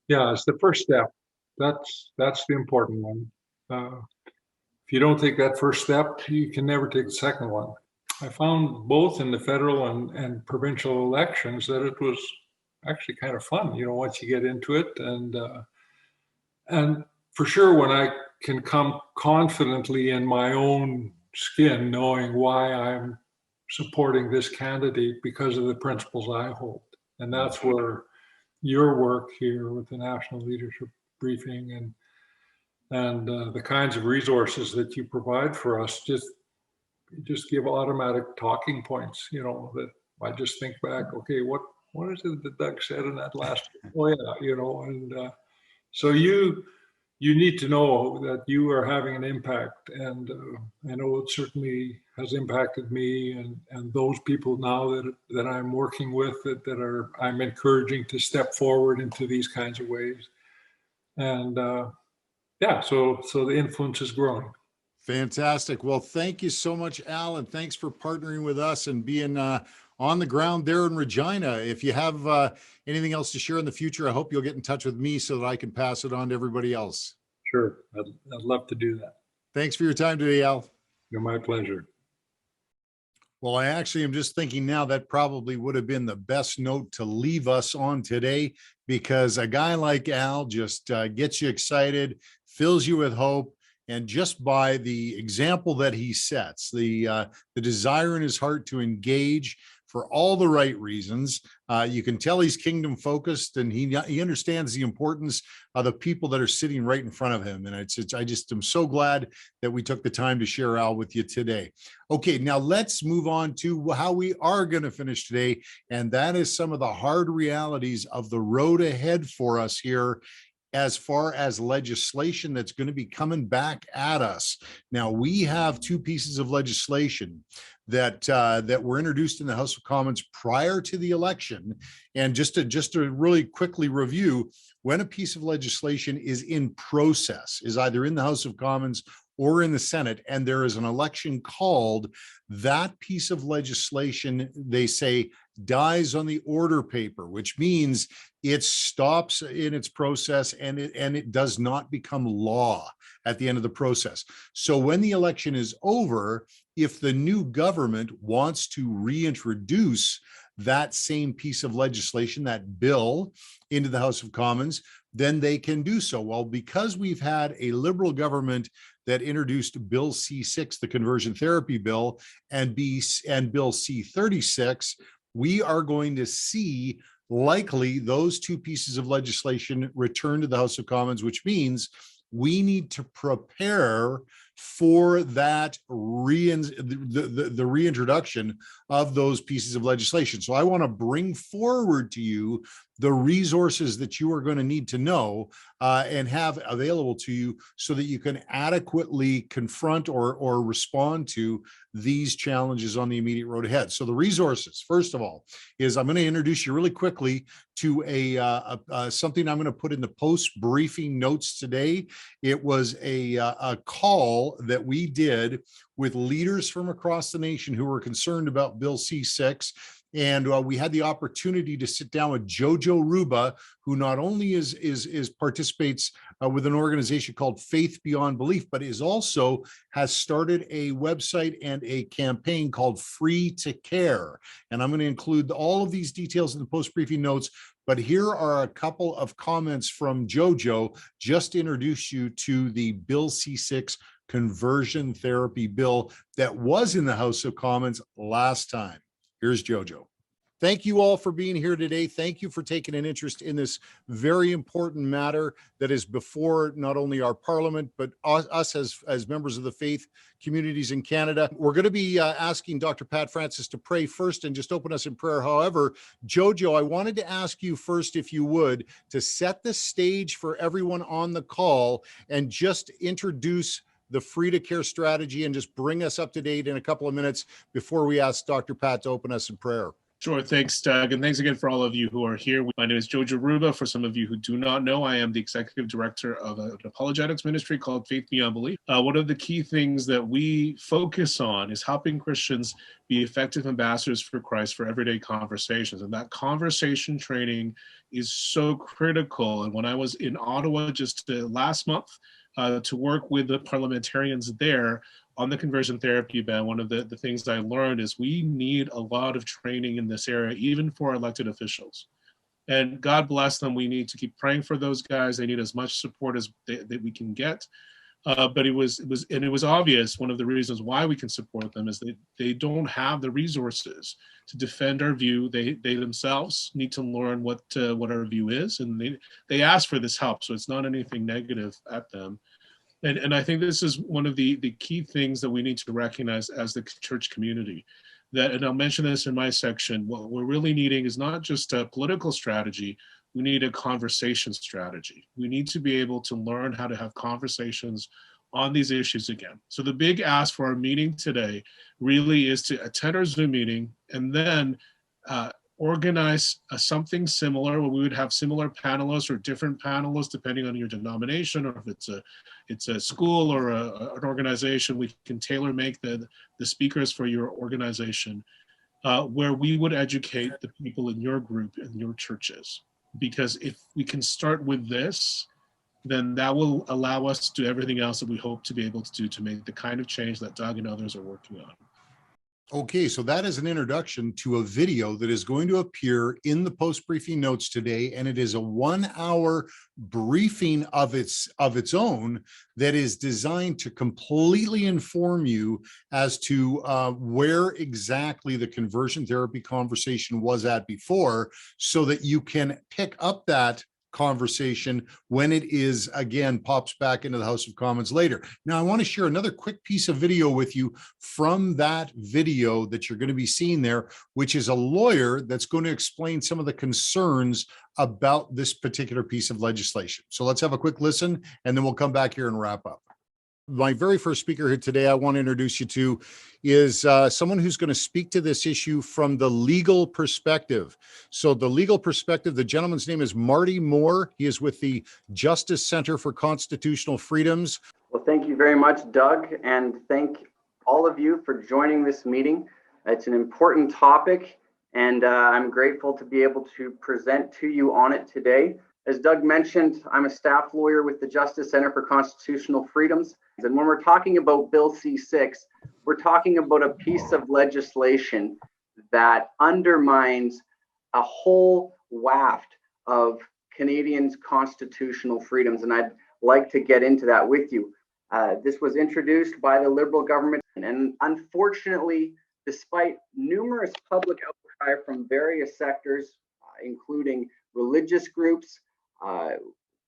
Speaker 3: Yeah, it's the first step. That's the important one. If you don't take that first step, you can never take the second one. I found both in the federal and provincial elections that it was actually kind of fun, once you get into it. And for sure, when I can come confidently in my own skin, knowing why I'm supporting this candidate because of the principles I hold. And that's where your work here with the National Leadership Briefing and the kinds of resources that you provide for us just give automatic talking points, that I just think back, okay, what is it that Doug said in that last, oh yeah, and so you need to know that you are having an impact, and I know it certainly has impacted me and those people now that I'm working with that I'm encouraging to step forward into these kinds of ways. And yeah, so the influence is growing.
Speaker 1: Fantastic. Well, thank you so much, Al, and thanks for partnering with us and being on the ground there in Regina. If you have anything else to share in the future, I hope you'll get in touch with me so that I can pass it on to everybody else.
Speaker 3: Sure. I'd love to do that.
Speaker 1: Thanks for your time today, Al.
Speaker 3: You're my pleasure.
Speaker 1: Well, I actually am just thinking now that probably would have been the best note to leave us on today, because a guy like Al just gets you excited, fills you with hope. And just by the example that he sets, the desire in his heart to engage for all the right reasons, you can tell he's kingdom focused, and he understands the importance of the people that are sitting right in front of him. And I just am so glad that we took the time to share Al with you today. Okay, now let's move on to how we are going to finish today, and that is some of the hard realities of the road ahead for us here as far as legislation that's going to be coming back at us. Now, we have 2 pieces of legislation that were introduced in the House of Commons prior to the election. And just to really quickly review, when a piece of legislation is in process, is either in the House of Commons or in the Senate, and there is an election called, that piece of legislation, they say, dies on the order paper, which means it stops in its process and it does not become law at the end of the process. So when the election is over, if the new government wants to reintroduce that same piece of legislation, that bill, into the House of Commons, then they can do so. Well, because we've had a Liberal government that introduced Bill C6, the conversion therapy bill, and Bill C36, we are going to see likely those 2 pieces of legislation return to the House of Commons, which means we need to prepare for that the reintroduction of those pieces of legislation. So I want to bring forward to you the resources that you are going to need to know and have available to you so that you can adequately confront or respond to these challenges on the immediate road ahead. So the resources, first of all, is I'm going to introduce you really quickly to something I'm going to put in the post briefing notes today. It was a call that we did with leaders from across the nation who were concerned about Bill C6. And we had the opportunity to sit down with Jojo Ruba, who not only participates with an organization called Faith Beyond Belief, but has started a website and a campaign called Free to Care. And I'm going to include all of these details in the post-briefing notes. But here are a couple of comments from Jojo just to introduce you to the Bill C6 conversion therapy bill that was in the House of Commons last time. Here's Jojo. Thank you all for being here today. Thank you for taking an interest in this very important matter that is before not only our Parliament, but us as members of the faith communities in Canada. We're going to be asking Dr. Pat Francis to pray first and just open us in prayer. However, Jojo, I wanted to ask you first, if you would, to set the stage for everyone on the call and just introduce the Free to Care strategy and just bring us up to date in a couple of minutes before we ask Dr. Pat to open us in prayer.
Speaker 4: Sure. Thanks, Doug. And thanks again for all of you who are here. My name is Jojo Ruba. For some of you who do not know, I am the executive director of an apologetics ministry called Faith Beyond Belief. One of the key things that we focus on is helping Christians be effective ambassadors for Christ for everyday conversations. And that conversation training is so critical. And when I was in Ottawa just last month to work with the parliamentarians there, on the conversion therapy ban, one of the things I learned is we need a lot of training in this area, even for elected officials. And God bless them. We need to keep praying for those guys. They need as much support as that we can get. But it was obvious one of the reasons why we can support them is that they don't have the resources to defend our view. They themselves need to learn what our view is, and they ask for this help. So it's not anything negative at them. And I think this is one of the key things that we need to recognize as the church community. And I'll mention this in my section, what we're really needing is not just a political strategy, we need a conversation strategy. We need to be able to learn how to have conversations on these issues again. So the big ask for our meeting today really is to attend our Zoom meeting and then organize something similar where we would have similar panelists or different panelists depending on your denomination, or if it's a school or an organization. We can tailor make the speakers for your organization, where we would educate the people in your group and your churches. Because if we can start with this, then that will allow us to do everything else that we hope to be able to do to make the kind of change that Doug and others are working on.
Speaker 1: Okay, so that is an introduction to a video that is going to appear in the post-briefing notes today, and it is a 1-hour briefing of its own that is designed to completely inform you as to where exactly the conversion therapy conversation was at before, so that you can pick up that conversation when it is again pops back into the House of Commons later. Now, I want to share another quick piece of video with you from that video that you're going to be seeing there, which is a lawyer that's going to explain some of the concerns about this particular piece of legislation. So let's have a quick listen, and then we'll come back here and wrap up. My very first speaker here today I want to introduce you to is someone who's going to speak to this issue from the legal perspective. So the legal perspective, the gentleman's name is Marty Moore. He is with the Justice Center for Constitutional Freedoms.
Speaker 5: Well, thank you very much, Doug, and thank all of you for joining this meeting. It's an important topic, and I'm grateful to be able to present to you on it today. As Doug mentioned, I'm a staff lawyer with the Justice Center for Constitutional Freedoms. And when we're talking about Bill C6, we're talking about a piece of legislation that undermines a whole waft of Canadians' constitutional freedoms. And I'd like to get into that with you. This was introduced by the Liberal government. And unfortunately, despite numerous public outcry from various sectors, including religious groups,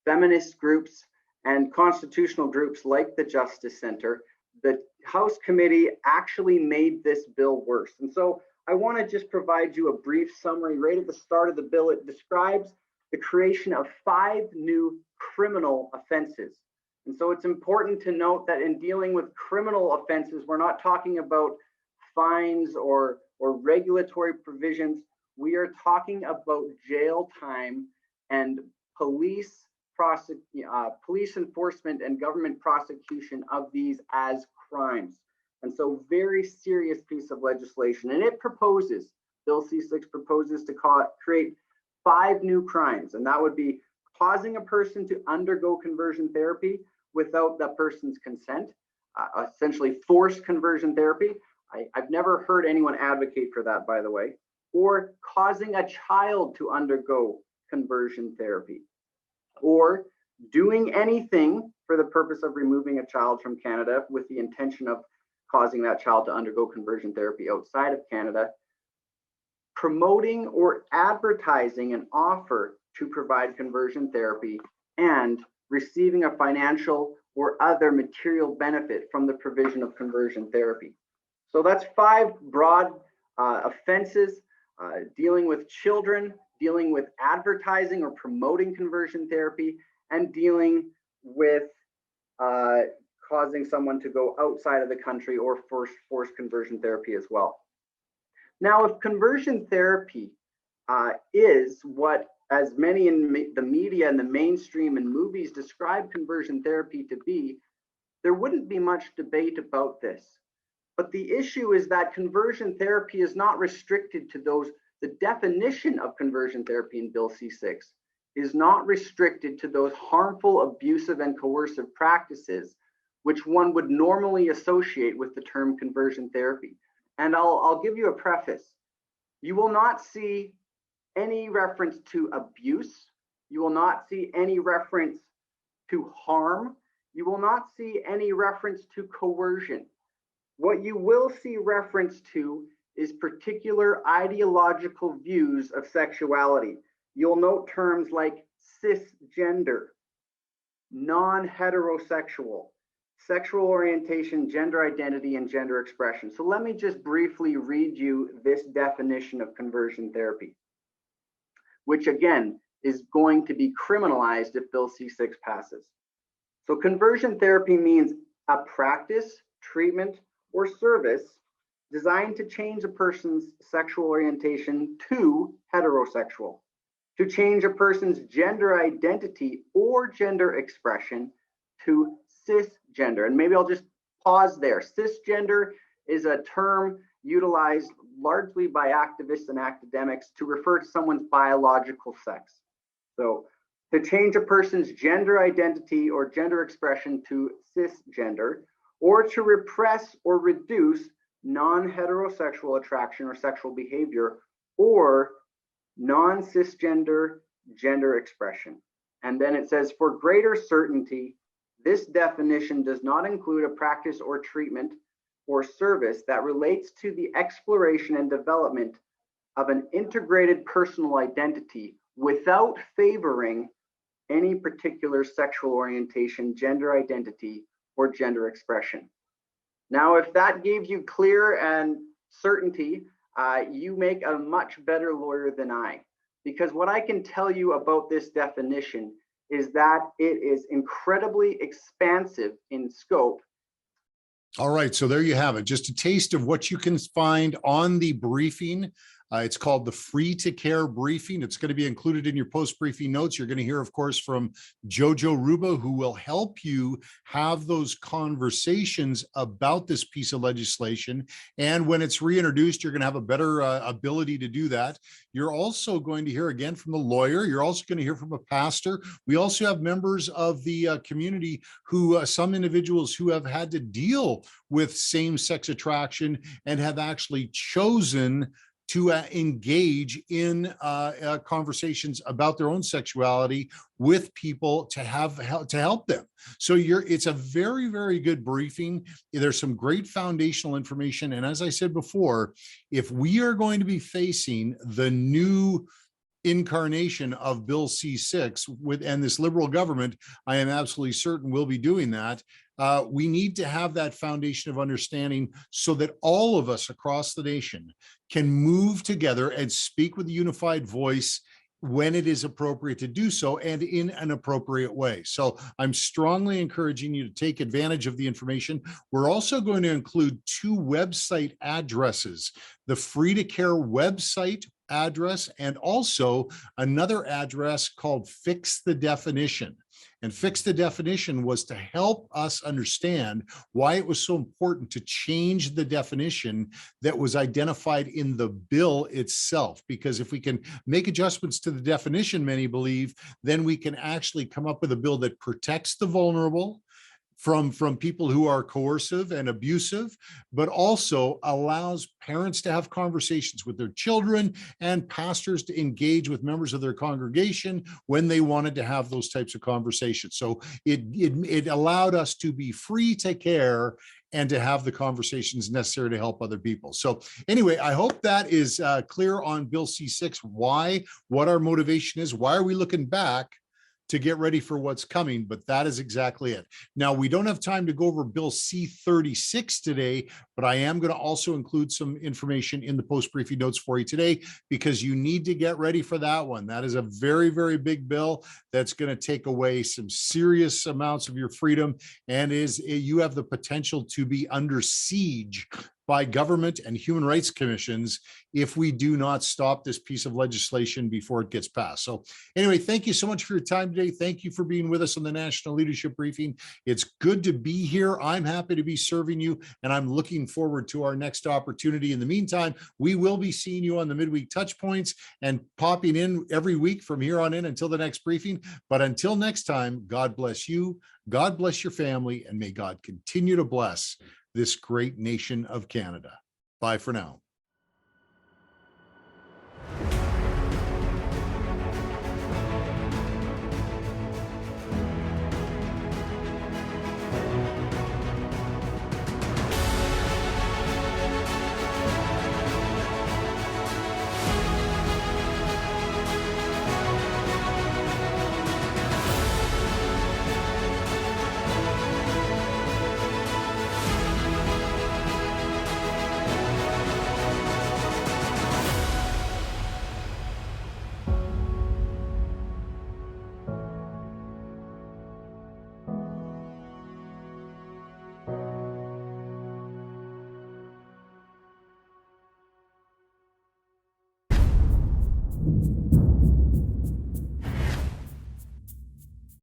Speaker 5: feminist groups, and constitutional groups like the Justice Center, the House committee actually made this bill worse. And so I want to just provide you a brief summary right at the start of the bill. It describes the creation of 5 new criminal offenses. And so it's important to note that in dealing with criminal offenses, we're not talking about fines or regulatory provisions. We are talking about jail time and police enforcement and government prosecution of these as crimes. And so very serious piece of legislation. And it proposes, Bill C6 proposes to create 5 new crimes. And that would be causing a person to undergo conversion therapy without that person's consent, essentially forced conversion therapy. I've never heard anyone advocate for that, by the way, or causing a child to undergo conversion therapy, or doing anything for the purpose of removing a child from Canada with the intention of causing that child to undergo conversion therapy outside of Canada, promoting or advertising an offer to provide conversion therapy, and receiving a financial or other material benefit from the provision of conversion therapy. So that's 5 broad offenses dealing with children, dealing with advertising or promoting conversion therapy, and dealing with causing someone to go outside of the country or forced conversion therapy as well. Now, if conversion therapy is what, as many in the media and the mainstream and movies describe conversion therapy to be, there wouldn't be much debate about this. But the issue is that conversion therapy is not restricted to those, the definition of conversion therapy in Bill C6 is not restricted to those harmful, abusive, and coercive practices which one would normally associate with the term conversion therapy. And I'll give you a preface. You will not see any reference to abuse. You will not see any reference to harm. You will not see any reference to coercion. What you will see reference to is particular ideological views of sexuality. You'll note terms like cisgender, non-heterosexual, sexual orientation, gender identity, and gender expression. So let me just briefly read you this definition of conversion therapy, which again is going to be criminalized if Bill C6 passes. So conversion therapy means a practice, treatment, or service designed to change a person's sexual orientation to heterosexual, to change a person's gender identity or gender expression to cisgender. And maybe I'll just pause there. Cisgender is a term utilized largely by activists and academics to refer to someone's biological sex. So to change a person's gender identity or gender expression to cisgender, or to repress or reduce non-heterosexual attraction or sexual behavior, or non-cisgender gender expression. And then it says, for greater certainty, this definition does not include a practice or treatment or service that relates to the exploration and development of an integrated personal identity without favoring any particular sexual orientation, gender identity, or gender expression. Now, if that gave you clear and certainty, you make a much better lawyer than I, because what I can tell you about this definition is that it is incredibly expansive in scope.
Speaker 1: All right, so there you have it. Just a taste of what you can find on the briefing. It's called the Free to Care briefing. It's going to be included in your post-briefing notes. You're going to hear, of course, from Jojo Ruba, who will help you have those conversations about this piece of legislation. And when it's reintroduced, you're going to have a better ability to do that. You're also going to hear again from the lawyer. You're also going to hear from a pastor. We also have members of the community who, some individuals who have had to deal with same-sex attraction and have actually chosen to engage in conversations about their own sexuality with people to help them. So it's a very, very good briefing. There's some great foundational information. And as I said before, if we are going to be facing the new incarnation of Bill C6 and this Liberal government, I am absolutely certain we'll be doing that. We need to have that foundation of understanding so that all of us across the nation can move together and speak with a unified voice when it is appropriate to do so and in an appropriate way. So I'm strongly encouraging you to take advantage of the information. We're also going to include 2 website addresses, the Free to Care website address and also another address called Fix the Definition. And Fix the Definition was to help us understand why it was so important to change the definition that was identified in the bill itself. Because if we can make adjustments to the definition, many believe, then we can actually come up with a bill that protects the vulnerable from people who are coercive and abusive, but also allows parents to have conversations with their children and pastors to engage with members of their congregation when they wanted to have those types of conversations. So it allowed us to be free to care and to have the conversations necessary to help other people. So anyway, I hope that is clear on Bill C6, what our motivation is, why are we looking back to get ready for what's coming, but that is exactly it. Now, we don't have time to go over Bill C36 today, but I am going to also include some information in the post-briefing notes for you today, because you need to get ready for that one. That is a very, very big bill that's going to take away some serious amounts of your freedom, and you have the potential to be under siege by government and human rights commissions if we do not stop this piece of legislation before it gets passed. So anyway, thank you so much for your time today. Thank you for being with us on the National Leadership Briefing. It's good to be here. I'm happy to be serving you, and I'm looking forward to our next opportunity. In the meantime, we will be seeing you on the midweek touch points and popping in every week from here on in until the next briefing. But until next time, God bless you, God bless your family, and may God continue to bless this great nation of Canada. Bye for now.